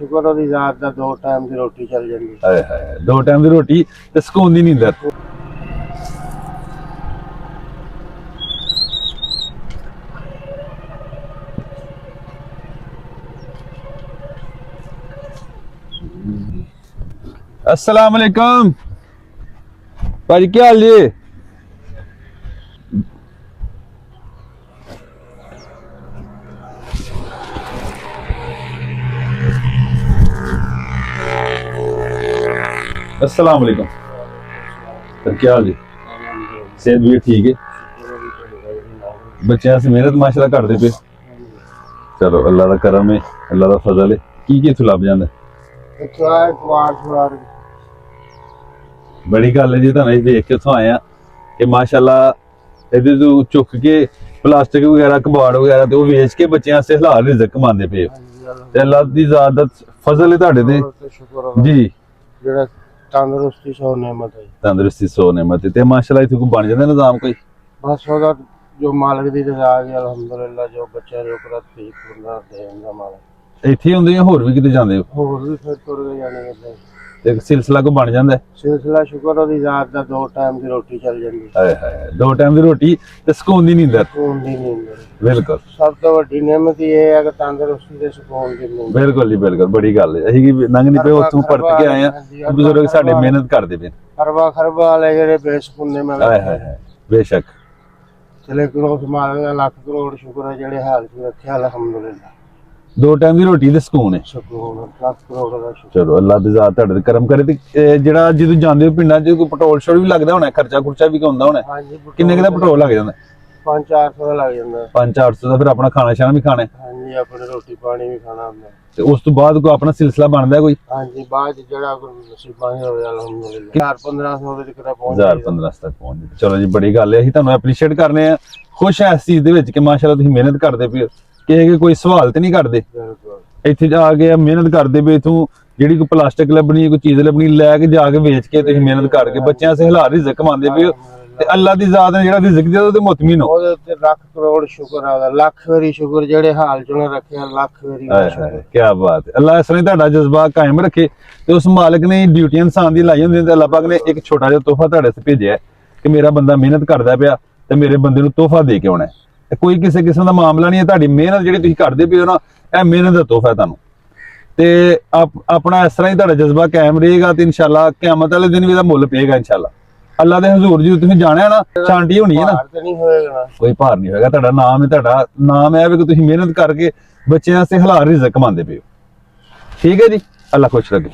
ਸ਼ੁਕਰ ਉਹਦੀ ਜ਼ਾਤ ਦਾ 2 ਟਾਈਮ ਦੀ ਰੋਟੀ ਚੱਲ ਜਾਂਦੀ। ਹਾਏ ਹਾਏ 2 ਟਾਈਮ ਦੀ ਰੋਟੀ ਤੇ ਸਕੂਨ ਦੀ ਨੀਂਦਰ। अस्सलाम वालेकुम भाजी, क्या हाल जी? अस्सलाम वालेकुम सर, क्या हाल जी? सेहत भी ठीक है? बच्चे से मेहनत माशाल्लाह करते पे। चलो अल्लाह का करम है, अल्लाह का फजल है। की इत्थों लभ जांदा? बड़ी गल है जी, तुहानू देख के इत्थों आए आ कि माशाल्लाह इहदे तो चुक के प्लास्टिक वगैरह कबाड़ वगैरह ते ओह वेच के बच्चों वास्ते हलाल रिज़क कमांदे पे। ते अल्लाह दी ज़ात दा फजल है तुहाडे ते जी। जेड़ा तंदुरुस्ती 100 नेमत है, तंदुरुस्ती 100 नेमत है। ते माशाल्लाह इत्थों कोई बन जांदा निज़ाम कोई? बस ओहदा जो मालिक दी रज़ा है अल्हम्दुलिल्लाह, जो बच्चे जो करत ठीक पूरा देंदा मालिक। ਇੱਥੇ ਹੁੰਦੇ ਜਾਂ ਹੋਰ ਵੀ ਕਿਤੇ ਜਾਂਦੇ ਹੋ? ਹੋਰ ਵੀ ਫਿਰ ਤੁਰ ਕੇ ਜਾਣੇ ਕਿਤੇ ਤੇ ਸਿਲਸਿਲਾ ਕੋ ਬਣ ਜਾਂਦਾ? ਸਿਲਸਿਲਾ ਸ਼ੁਕਰ ਉਹਦੀ ਜ਼ਾਤ ਦਾ 2 ਟਾਈਮ ਦੀ ਰੋਟੀ ਚੱਲ ਜਾਂਦੀ। ਹਾਏ ਹਾਏ 2 ਟਾਈਮ ਦੀ ਰੋਟੀ ਤੇ ਸਕੂਨ ਦੀ ਨੀਂਦਰ। ਸਕੂਨ ਦੀ ਨੀਂਦਰ ਬਿਲਕੁਲ ਸਭ ਤੋਂ ਵੱਡੀ ਨਿਮਤ ਇਹ ਹੈ ਕਿ ਤੰਦਰੁਸਤੀ ਤੇ ਸਕੂਨ ਦੀ ਨੀਂਦ। ਬਿਲਕੁਲ ਜੀ ਬਿਲਕੁਲ, ਬੜੀ ਗੱਲ ਹੈ। ਅਸੀਂ ਲੰਘ ਨਹੀਂ ਪਏ ਉੱਥੋਂ ਪਰਤ ਕੇ ਆਏ ਆ, ਬਜ਼ੁਰਗ ਸਾਡੇ ਮਿਹਨਤ ਕਰਦੇ ਪਏ। ਖਰਬਾ ਵਾਲੇ ਜਿਹੜੇ ਬੇਸਕੂਨ ਨੇ ਮੈਂ ਹਾਏ ਹਾਏ ਬੇਸ਼ੱਕ। ਚਲੇ ਕਰੋ ਮਾਲਕ ਦਾ ਲੱਖ ਕਰੋੜ ਸ਼ੁਕਰ ਹੈ ਜਿਹੜੇ ਹਾਲ ਚ ਰੱਖਿਆ ਅਲਹਮਦੁਲਿਲਾ। 2 ਟਾਈਮ ਦੀ ਰੋਟੀ ਤੇ ਸਕੂਨ ਹੈ। ਸਕੂਨ ਲੱਖ ਕਰੋੜ ਦਾ ਸ਼ੁਕਰ। ਚਲੋ ਅੱਲਾਹ ਦੀ ਜ਼ਾਤ ਤੁਹਾਡੇ ਤੇ ਕਰਮ ਕਰੇ। ਤੇ ਜਿਹੜਾ ਜਦੋਂ ਜਾਂਦੇ ਹੋ ਪਿੰਡਾਂ 'ਚ ਕੋਈ ਪੈਟਰੋਲ ਸ਼ੋਰ ਵੀ ਲੱਗਦਾ ਹੋਣਾ, ਖਰਚਾ ਖੁਰਚਾ ਵੀ ਹੁੰਦਾ ਹੋਣਾ? ਹਾਂਜੀ। ਕਿੰਨੇ ਕੁ ਦਾ ਪੈਟਰੋਲ ਲੱਗ ਜਾਂਦਾ? 500-400 ਦਾ ਲੱਗ ਜਾਂਦਾ। 500-400 ਦਾ। ਫਿਰ ਆਪਣਾ ਖਾਣਾ ਸ਼ਾਣਾ ਵੀ ਖਾਣਾ? ਹਾਂਜੀ, ਆਪਣੇ ਰੋਟੀ ਪਾਣੀ ਵੀ ਖਾਣਾ ਹੁੰਦਾ। ਤੇ ਉਸ ਤੋਂ ਬਾਅਦ ਕੋਈ ਆਪਣਾ ਸਿਲਸਿਲਾ ਬਣਦਾ ਕੋਈ? ਹਾਂਜੀ, ਬਾਅਦ ਜਿਹੜਾ ਕੋਈ ਨਸੀਬਾਂ ਹੀ ਹੋਵੇ ਅਲਹਮਦੁਲਿਲਾ 1000-1500 ਦੇ ਤੱਕ ਪਹੁੰਚ 1000-1500 ਤੱਕ ਪਹੁੰਚ ਜਾਂਦੇ। ਚਲੋ ਜੀ ਬੜੀ ਗੱਲ ਹੈ। ਅਸੀਂ ਤੁਹਾਨੂੰ ਐਪਰੀਸ਼ੀਏਟ ਕਰਨੇ ਆ, ਖੁਸ਼ ਹੈ ਇਸ ਚੀਜ਼ ਦੇ ਵਿੱਚ ਕਿ ਮਾਸ਼ਾਅੱਲਾ ਤੁਸੀਂ ਮਿਹਨਤ ਕਰਦੇ ਪਏ ਹੋ, ਕਿ ਕੋਈ ਸਵਾਲ ਤੇ ਨਹੀਂ ਕਰਦੇ। ਇੱਥੇ ਜਾ ਕੇ ਮਿਹਨਤ ਕਰਦੇ ਪਏ, ਇਥੋਂ ਜਿਹੜੀ ਕੋਈ ਪਲਾਸਟਿਕ ਲੱਭਣੀ, ਕੋਈ ਚੀਜ਼ ਲੱਭਣੀ, ਲੈ ਕੇ ਜਾ ਕੇ ਵੇਚ ਕੇ ਤੁਸੀਂ ਮਿਹਨਤ ਕਰਕੇ ਬੱਚਿਆਂ ਸੇ ਹਲਾਲ ਰਿਜ਼ਕ ਕਮਾਉਂਦੇ ਪਏ ਹੋ। ਤੇ ਅੱਲਾਹ ਦੀ ਜ਼ਾਤ ਨੇ ਜਿਹੜਾ ਰਿਜ਼ਕ ਦਿਆ ਉਹਦੇ ਮੁਤਮੀਨ ਹੋ। ਉਹਦੇ ਉੱਤੇ ਲੱਖ ਕਰੋੜ ਸ਼ੁਕਰ ਆਦਾ, ਲੱਖ ਵਾਰੀ ਸ਼ੁਕਰ। ਜਿਹੜੇ ਹਾਲ ਚ ਉਹਨੇ ਰੱਖਿਆ ਲੱਖ ਵਾਰੀ ਸ਼ੁਕਰ। ਕੀ ਬਾਤ ਹੈ। ਅੱਲਾਹ ਇਸ ਤਰ੍ਹਾਂ ਤੁਹਾਡਾ ਜਜ਼ਬਾ ਕਾਇਮ ਰੱਖੇ। ਤੇ ਉਸ ਮਾਲਕ ਨੇ ਡਿਊਟੀ ਇਨਸਾਨ ਦੀ ਲਾਈ ਹੁੰਦੀ ਤੇ ਅੱਲਾਹ ਪਾਕ ਨੇ ਇੱਕ ਛੋਟਾ ਜਿਹਾ ਤੋਹਫਾ ਤੁਹਾਡੇ ਤੇ ਭੇਜਿਆ ਕਿ ਮੇਰਾ ਬੰਦਾ ਮਿਹਨਤ ਕਰਦਾ ਪਿਆ ਤੇ ਮੇਰੇ ਬੰਦੇ ਨੂੰ ਤੋਹਫਾ ਦੇ ਕੇ ਆਉਣਾ। ਕੋਈ ਕਿਸੇ ਕਿਸਮ ਦਾ ਮਾਮਲਾ ਨਹੀਂ ਹੈ। ਤੁਹਾਡੀ ਮਿਹਨਤ ਜਿਹੜੀ ਤੁਸੀਂ ਕਰਦੇ ਪਏ ਹੋ ਨਾ, ਇਹ ਮਿਹਨਤ ਦਾ ਤੋਹਫਾ ਤੁਹਾਨੂੰ। ਤੇ ਆਪਣਾ ਇਸ ਤਰ੍ਹਾਂ ਹੀ ਤੁਹਾਡਾ ਜਜ਼ਬਾ ਕਾਇਮ ਰਹੇਗਾ ਤੇ ਇਨਸ਼ਾਅੱਲਾ ਕਿਆਮਤ ਵਾਲੇ ਦਿਨ ਵੀ ਇਹਦਾ ਮੁੱਲ ਪਏਗਾ ਇਨਸ਼ਾਅੱਲਾ। ਅੱਲਾਹ ਦੇ ਹਜ਼ੂਰ ਜੀ ਤੁਸੀਂ ਜਾਣਿਆ ਨਾ, ਸ਼ਾਂਤੀ ਹੋਣੀ ਹੈ ਨਾ, ਕੋਈ ਭਾਰ ਨਹੀਂ ਹੋਏਗਾ। ਤੁਹਾਡਾ ਨਾਮ ਹੈ, ਤੁਹਾਡਾ ਨਾਮ ਹੈ ਵੀ ਕਿ ਤੁਸੀਂ ਮਿਹਨਤ ਕਰਕੇ ਬੱਚਿਆਂ ਵਾਸਤੇ ਹਲਾਲ ਰਿਜ਼ਕ ਕਮਾਉਂਦੇ ਪਏ ਹੋ। ਠੀਕ ਹੈ ਜੀ, ਅੱਲਾਹ ਖੁਸ਼ ਰੱਖੇ।